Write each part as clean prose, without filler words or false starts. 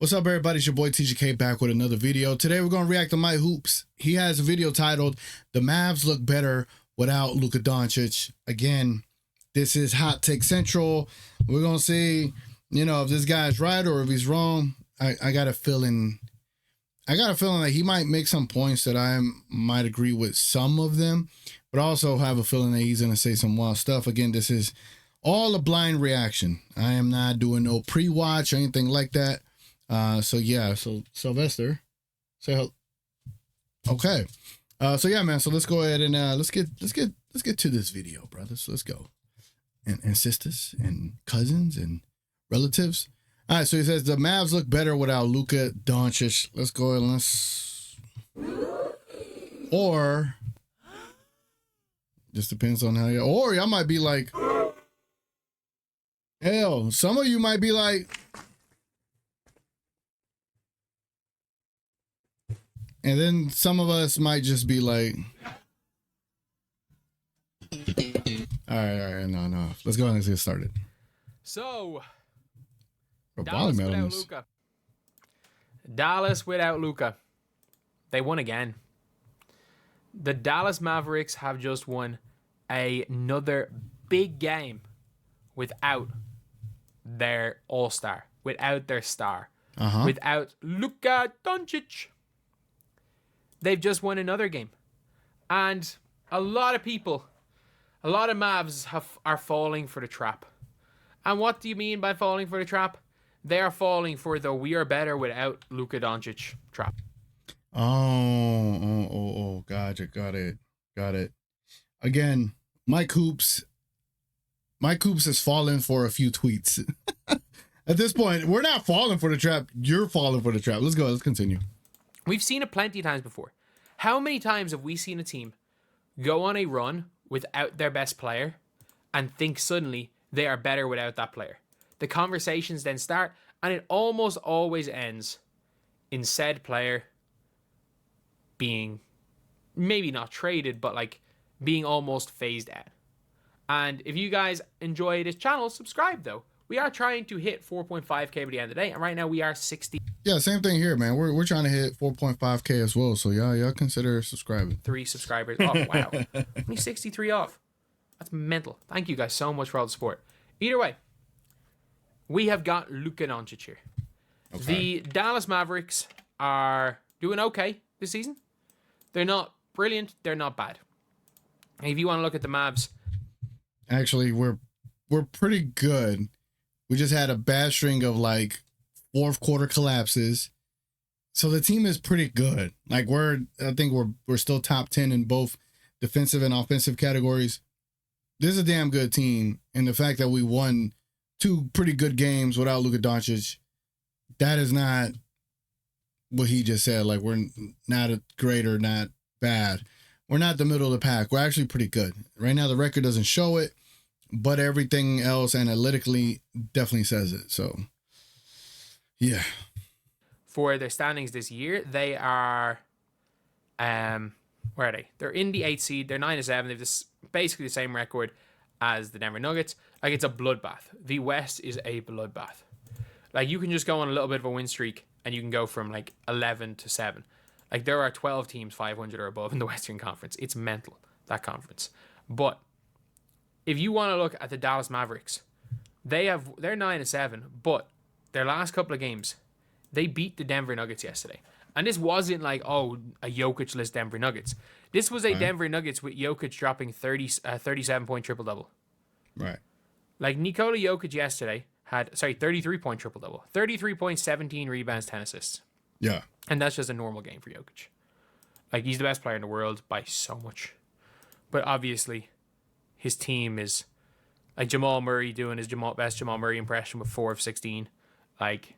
What's up, everybody? It's your boy TGK back with another video. Today we're going to react to Mick Hoops. He has a video titled, "The Mavs Look Better Without Luka Doncic." Again, this is Hot Take Central. We're going to see, if this guy's right or if he's wrong. I got a feeling that he might make some points that I might agree with some of them, but also have a feeling that he's going to say some wild stuff. Again, this is all a blind reaction. I am not doing no pre-watch or anything like that. So Sylvester, say hello. Okay. Man, so let's go ahead and let's get to this video, brothers. Let's go. And sisters and cousins and relatives. All right, so he says the Mavs look better without Luka Doncic. Let's go ahead and or just depends on how you, or y'all might be like, hell, some of you might be like, and then some of us might just be like, all right, no. Let's go ahead and get started. So, Dallas without Luka. Dallas without Luka. They won again. The Dallas Mavericks have just won another big game without their all-star, without their star, without Luka Doncic. They've just won another game. And a lot of people, a lot of Mavs are falling for the trap. And what do you mean by falling for the trap? They are falling for the "we are better without Luka Doncic" trap. Oh, gotcha. Got it. Again, Mick Hoops has fallen for a few tweets. At this point, we're not falling for the trap. You're falling for the trap. Let's go. Let's continue. We've seen it plenty of times before. How many times have we seen a team go on a run without their best player and think suddenly they are better without that player? The conversations then start, and it almost always ends in said player being maybe not traded, but like being almost phased out. And if you guys enjoy this channel, subscribe though. We are trying to hit 4.5K by the end of the day, and right now we are 60. Yeah, same thing here, man. We're trying to hit 4.5K as well, so y'all consider subscribing. 3 subscribers. Oh, wow. Only 63 off. That's mental. Thank you guys so much for all the support. Either way, we have got Luka Doncic here. Okay. The Dallas Mavericks are doing okay this season. They're not brilliant. They're not bad. And if you want to look at the Mavs, actually, we're pretty good. We just had a bad string of like fourth quarter collapses, so the team is pretty good. Like I think we're still top 10 in both defensive and offensive categories. This is a damn good team, and the fact that we won 2 pretty good games without Luka Doncic, that is not what he just said. Like, we're not great or not bad. We're not the middle of the pack. We're actually pretty good. Right now, the record doesn't show it, but everything else analytically definitely says it. So, yeah. For their standings this year, they are, where are they? They're in the 8th seed. They're 9-7. They've basically the same record as the Denver Nuggets. Like, it's a bloodbath. The West is a bloodbath. Like, you can just go on a little bit of a win streak and you can go from like 11-7. Like, there are 12 teams 500 or above in the Western Conference. It's mental, that conference. But if you want to look at the Dallas Mavericks, they're 9-7, but their last couple of games, they beat the Denver Nuggets yesterday. And this wasn't like, a Jokic-less Denver Nuggets. This was a Denver Nuggets with Jokic dropping 37-point triple-double. Right. Like, Nikola Jokic yesterday had, 33-point triple-double. 33 points, 17 rebounds, 10 assists. Yeah. And that's just a normal game for Jokic. Like, he's the best player in the world by so much. But obviously, his team is, like, Jamal Murray doing his best Jamal Murray impression with 4 of 16. Like,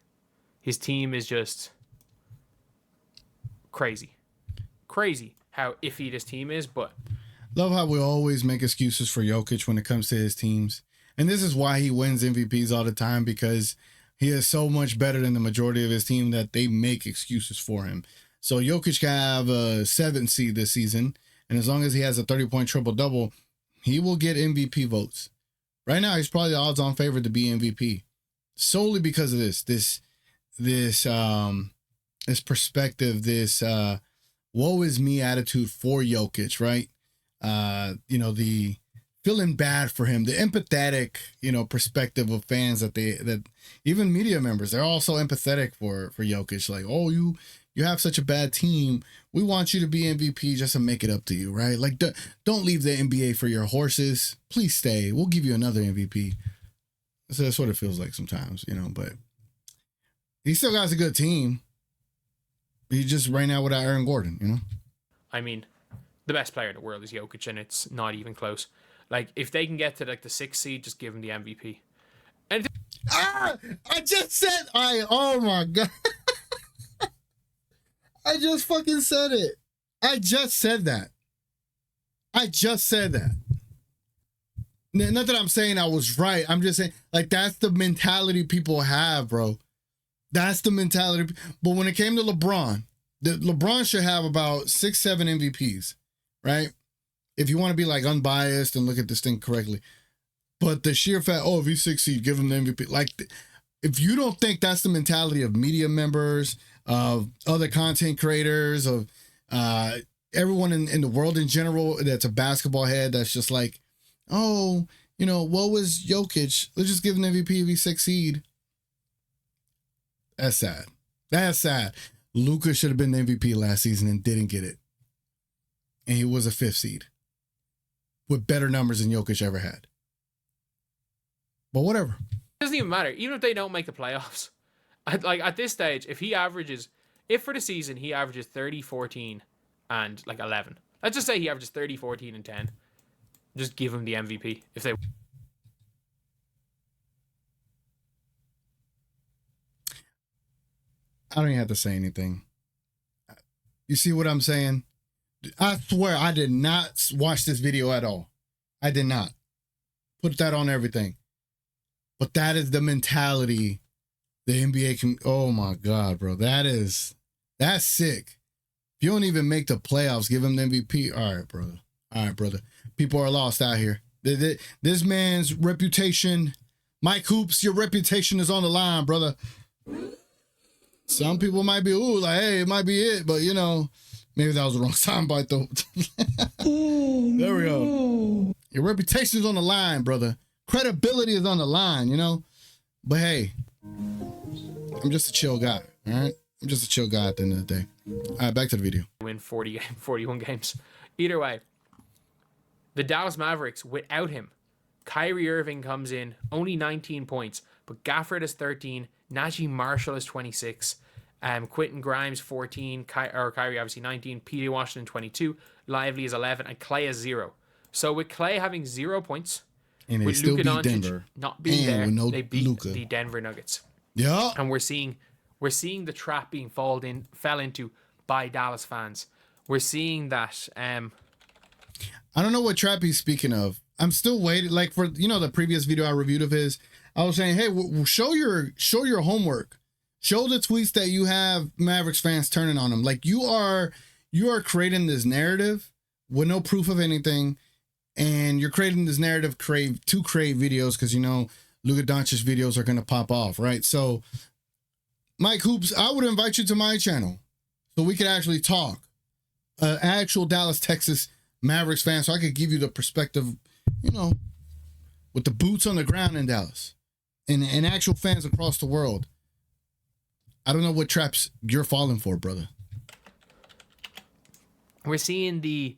his team is just crazy how iffy this team is. But love how we always make excuses for Jokic when it comes to his teams, and this is why he wins MVPs all the time, because he is so much better than the majority of his team that they make excuses for him. So Jokic can have a 7th seed this season, and as long as he has a 30-point triple-double, he will get MVP votes. Right now, he's probably the odds-on favorite to be MVP, solely because of this this this perspective, this woe is me attitude for Jokic, right? You know, the feeling bad for him, the empathetic, you know, perspective of fans that even media members, they're also empathetic for Jokic. Like, oh, you have such a bad team. We want you to be MVP just to make it up to you, right? Like, don't leave the NBA for your horses. Please stay. We'll give you another MVP. So that's what it feels like sometimes, you know, but he still got a good team. He just right now without Aaron Gordon, you know? I mean, the best player in the world is Jokic, and it's not even close. Like, if they can get to like the 6th seed, just give him the MVP. And I just said oh my God. I just fucking said it. I just said that. Not that I'm saying I was right. I'm just saying, like, that's the mentality people have, bro. That's the mentality. But when it came to LeBron, LeBron should have about 6-7 MVPs, right? If you want to be like unbiased and look at this thing correctly. But the sheer fact, if he's 6 seed, give him the MVP. Like, if you don't think that's the mentality of media members, of other content creators, of everyone in the world in general that's a basketball head, that's just like, oh, you know, what was Jokic? Let's just give him the MVP if he's 6 seed. That's sad. That's sad. Luka should have been the MVP last season and didn't get it. And he was a 5th seed with better numbers than Jokic ever had. But whatever. It doesn't even matter. Even if they don't make the playoffs. At this stage, if for the season he averages 30, 14, and like 11. Let's just say he averages 30, 14, and 10. Just give him the MVP if they. I don't even have to say anything. You see what I'm saying? I swear I did not watch this video at all. I did not. Put that on everything. But that is the mentality the NBA can. Oh my God, bro. That's sick. If you don't even make the playoffs, give him the MVP. All right, brother. People are lost out here. This man's reputation, Mike Hoops, your reputation is on the line, brother. Some people might be, like, hey, it might be it, but you know, maybe that was the wrong soundbite though. There we go. Your reputation is on the line, brother. Credibility is on the line, you know. But hey, I'm just a chill guy, all right? I'm just a chill guy at the end of the day. All right, back to the video. Win 41 games. Either way, the Dallas Mavericks, without him, Kyrie Irving comes in, only 19 points, but Gafford is 13, Najee Marshall is 26, Quentin Grimes 14, Kyrie obviously 19, P.J. Washington 22, Lively is 11, and Clay is 0. So with Clay having 0 points, and with Luka Doncic not being there, they beat Luka. the Denver Nuggets. Yeah. And we're seeing the trap being fell into by Dallas fans. We're seeing that. I don't know what trap he's speaking of. I'm still waiting. Like for the previous video I reviewed of his, I was saying, hey, show your homework. Show the tweets that you have Mavericks fans turning on him. Like you are creating this narrative with no proof of anything, and you're creating this narrative to create videos because Luka Doncic videos are gonna pop off, right? So, Mike Hoops, I would invite you to my channel so we could actually talk. Actual Dallas, Texas Mavericks fan, so I could give you the perspective, with the boots on the ground in Dallas and actual fans across the world. I don't know what traps you're falling for, brother. We're seeing the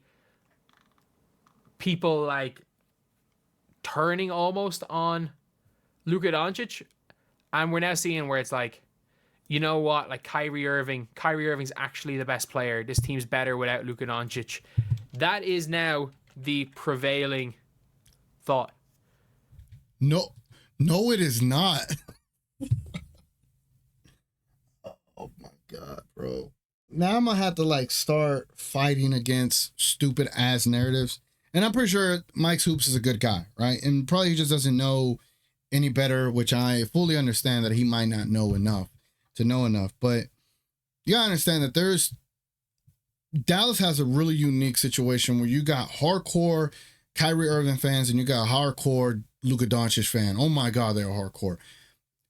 people like turning almost on Luka Doncic, and we're now seeing where it's like, you know what, like Kyrie Irving's actually the best player. This team's better without Luka Doncic. That is now the prevailing thought. No, it is not. Oh my God, bro. Now I'm gonna have to start fighting against stupid ass narratives. And I'm pretty sure Mike Hoops is a good guy, right? And probably he just doesn't know any better, which I fully understand that he might not know enough to know enough. But you gotta understand that Dallas has a really unique situation where you got hardcore Kyrie Irving fans and you got hardcore Luka Doncic fan. Oh my God, they're hardcore.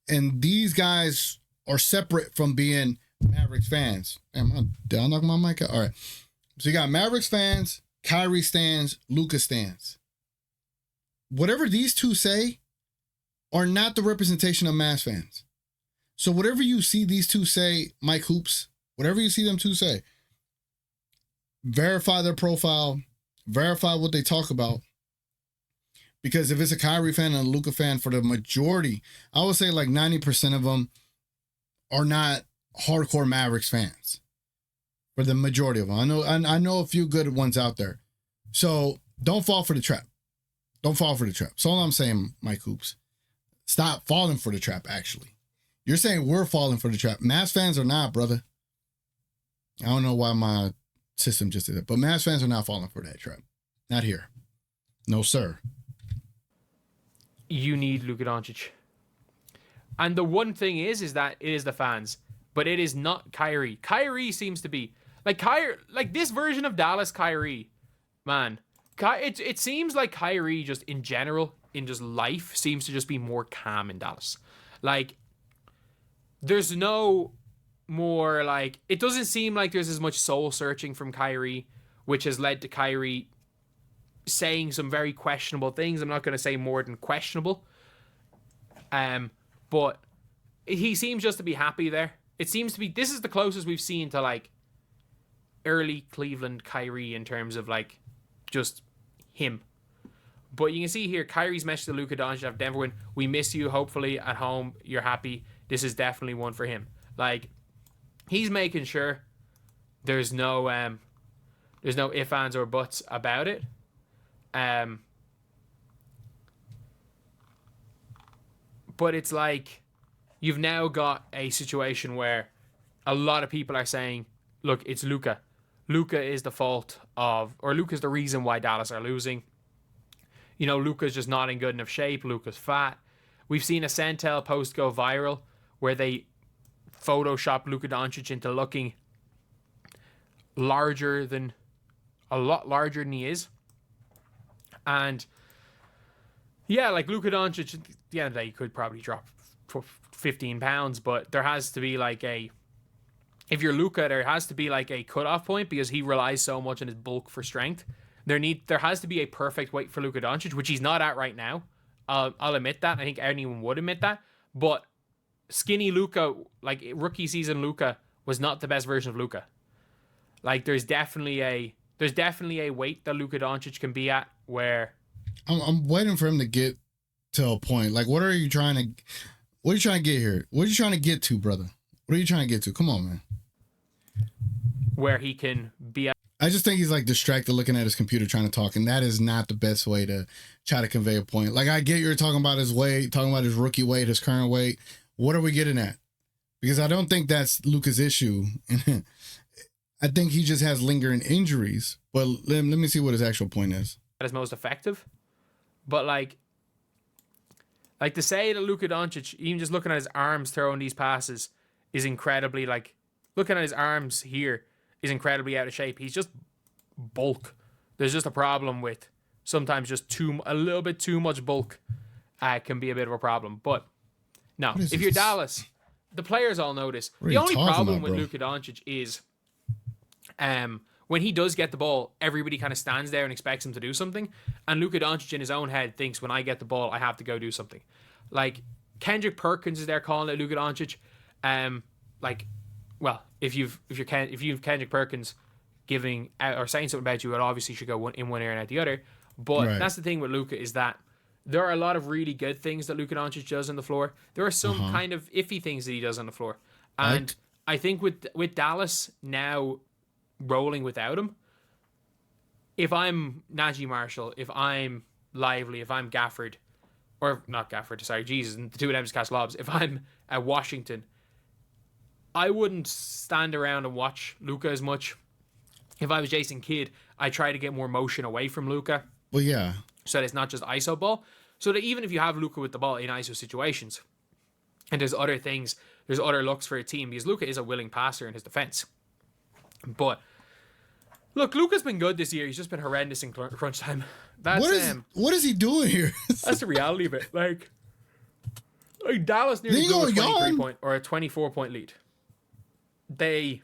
And these guys are separate from being Mavericks fans. Did I knock my mic out? All right. So you got Mavericks fans, Kyrie stands, Luka stands. Whatever these two say are not the representation of Mavs fans. So whatever you see these two say, Mike Hoops, whatever you see them two say, verify their profile, verify what they talk about. Because if it's a Kyrie fan and a Luka fan, for the majority, I would say like 90% of them are not hardcore Mavericks fans. For the majority of them. I know a few good ones out there. So don't fall for the trap. Don't fall for the trap. That's all I'm saying, Mike Hoops. Stop falling for the trap, actually. You're saying we're falling for the trap. Mavs fans are not, brother. I don't know why my system just did it, but Mavs fans are not falling for that trap. Not here. No, sir. You need Luka Doncic. And the one thing is that it is the fans, but it is not Kyrie. Kyrie seems to be like this version of Dallas Kyrie, man. It seems like Kyrie just in general, in just life, seems to just be more calm in Dallas. Like, there's no more, like, it doesn't seem like there's as much soul searching from Kyrie, which has led to Kyrie saying some very questionable things. I'm not going to say more than questionable. But he seems just to be happy there. It seems to be, this is the closest we've seen to, like, early Cleveland Kyrie in terms of, like, just him. But you can see here, Kyrie's message to Luka Doncic after Denver win: "We miss you. Hopefully at home you're happy. This is definitely one for him." Like, he's making sure there's no ifs, ands, or buts about it. But it's like you've now got a situation where a lot of people are saying, "Look, it's Luka. Luka is the fault of, or Luka's the reason why Dallas are losing. You know, Luka's just not in good enough shape. Luka's fat." We've seen a Centel post go viral where they photoshopped Luka Doncic into looking a lot larger than he is. And yeah, like Luka Doncic, at the end of the day, he could probably drop 15 pounds, but there has to be like if you're Luka, there has to be like a cutoff point because he relies so much on his bulk for strength. There has to be a perfect weight for Luka Doncic, which he's not at right now. I'll admit that. I think anyone would admit that. But skinny Luka, like rookie season Luka, was not the best version of Luka. Like there's definitely a weight that Luka Doncic can be at where I'm waiting for him to get to a point. Like, what are you trying to get here? What are you trying to get to, brother? What are you trying to get to? Come on, man. Where he can be at. I just think he's like distracted looking at his computer trying to talk, and that is not the best way to try to convey a point. Like, I get you're talking about his weight, talking about his rookie weight, his current weight. What are we getting at? Because I don't think that's Luka's issue. I think he just has lingering injuries. But let me see what his actual point is. That is most effective. But like to say that Luka Doncic, even just looking at his arms throwing these passes, is incredibly, like, looking at his arms here is incredibly out of shape. He's just bulk. There's just a problem with sometimes just a little bit too much bulk can be a bit of a problem. But no, if you're Dallas, the players all know this. The only problem with Luka Doncic is when he does get the ball, everybody kind of stands there and expects him to do something. And Luka Doncic in his own head thinks, when I get the ball, I have to go do something. Like, Kendrick Perkins is there calling it Luka Doncic. Well, if you've Kendrick Perkins giving out or saying something about you, it obviously should go in one ear and out the other. But right. That's the thing with Luka, is that there are a lot of really good things that Luka Doncic does on the floor. There are some kind of iffy things that he does on the floor. And I think with Dallas now rolling without him, if I'm Najee Marshall, if I'm Lively, if I'm Gafford, or not Gafford, sorry, Jesus, the two of them just catch lobs. If I'm at Washington, I wouldn't stand around and watch Luka as much. If I was Jason Kidd, I'd try to get more motion away from Luka. Well, yeah. So that it's not just ISO ball. So that even if you have Luka with the ball in ISO situations, and there's other things, there's other looks for a team, because Luka is a willing passer in his defense. But look, Luka's been good this year. He's just been horrendous in crunch time. That's what is he doing here? That's the reality of it. Like, Like Dallas nearly Then you blew a go 23 yawn. point or a 24-point lead. Bro.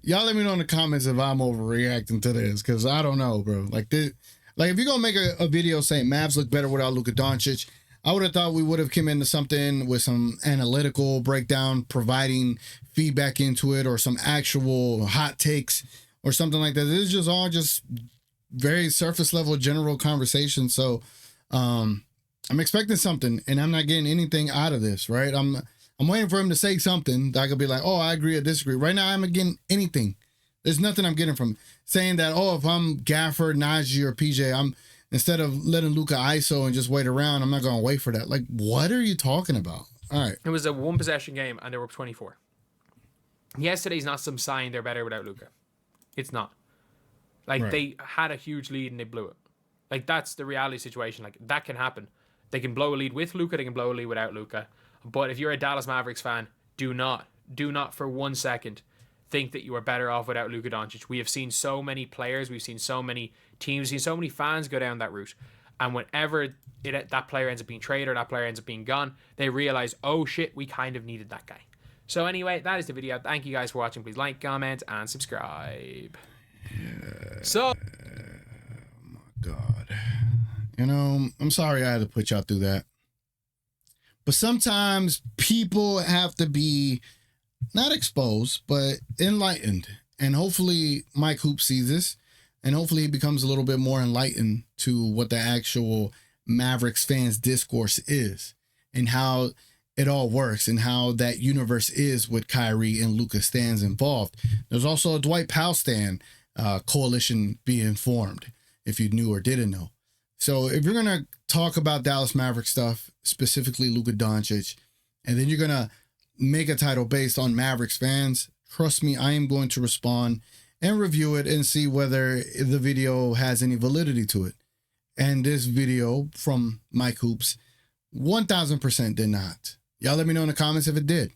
Y'all let me know in the comments if I'm overreacting to this, because I don't know, bro. Like this, like if you're gonna make a video saying Mavs look better without Luka Doncic, I would have thought we would have come into something with some analytical breakdown, providing feedback into it, or some actual hot takes or something like that. This is just all just very surface level general conversation. So I'm expecting something, and I'm not getting anything out of this, right? I'm waiting for him to say something that I could be like, oh, I agree or disagree. Right now, I'm not getting anything. There's nothing I'm getting from saying that, oh, if I'm Gafford, Najee, or PJ, instead of letting Luka ISO and just wait around, I'm not going to wait for that. Like, what are you talking about? All right. It was a one possession game and they were up 24. Yesterday's not some sign they're better without Luka. It's not. Like, Right. They had a huge lead and they blew it. Like, that's the reality situation. Like, that can happen. They can blow a lead with Luka, they can blow a lead without Luka. But if you're a Dallas Mavericks fan, do not for 1 second think that you are better off without Luka Doncic. We have seen so many players, we've seen so many teams, we've seen so many fans go down that route. And whenever that player ends up being traded or that player ends up being gone, they realize, oh shit, we kind of needed that guy. So anyway, that is the video. Thank you guys for watching. Please like, comment, and subscribe. So, Oh my God. You know, I'm sorry I had to put y'all through that. But sometimes people have to be not exposed, but enlightened. And hopefully Mike Hoops sees this, and hopefully he becomes a little bit more enlightened to what the actual Mavericks fans discourse is, and how it all works, and how that universe is with Kyrie and Luka stands involved. There's also a Dwight Powell stan coalition being formed, if you knew or didn't know. So if you're going to talk about Dallas Mavericks stuff, specifically Luka Doncic, and then you're going to make a title based on Mavericks fans, trust me, I am going to respond and review it and see whether the video has any validity to it. And this video from Mike Hoops 1000% did not. Y'all let me know in the comments if it did.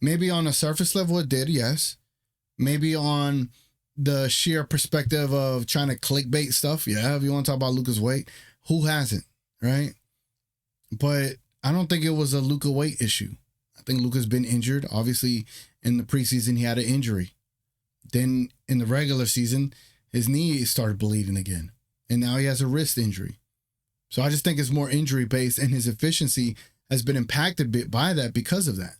Maybe on a surface level it did, yes. Maybe on the sheer perspective of trying to clickbait stuff, yeah, if you want to talk about Luka's weight, who hasn't, right? But I don't think it was a Luka weight issue. I think Luka's been injured. Obviously, in the preseason, he had an injury. Then in the regular season, his knee started bleeding again. And now he has a wrist injury. So I just think it's more injury-based, and his efficiency has been impacted a bit by that because of that.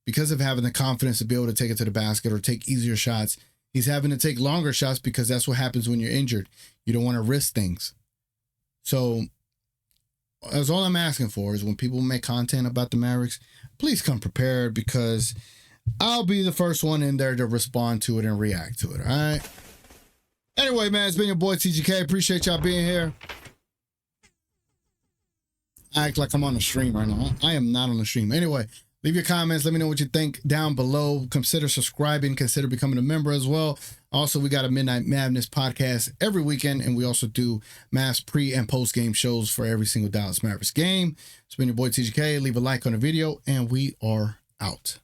Because of having the confidence to be able to take it to the basket or take easier shots. He's having to take longer shots because that's what happens when you're injured. You don't want to risk things. So that's all I'm asking for, is when people make content about the Mavericks, please come prepared, because I'll be the first one in there to respond to it and react to it. All right. Anyway, man, it's been your boy TGK. Appreciate y'all being here. I act like I'm on the stream right now. I am not on the stream. Anyway, leave your comments. Let me know what you think down below. Consider subscribing. Consider becoming a member as well. Also, we got a Midnight Madness podcast every weekend, and we also do Mavs pre- and post-game shows for every single Dallas Mavericks game. It's been your boy TGK. Leave a like on the video, and we are out.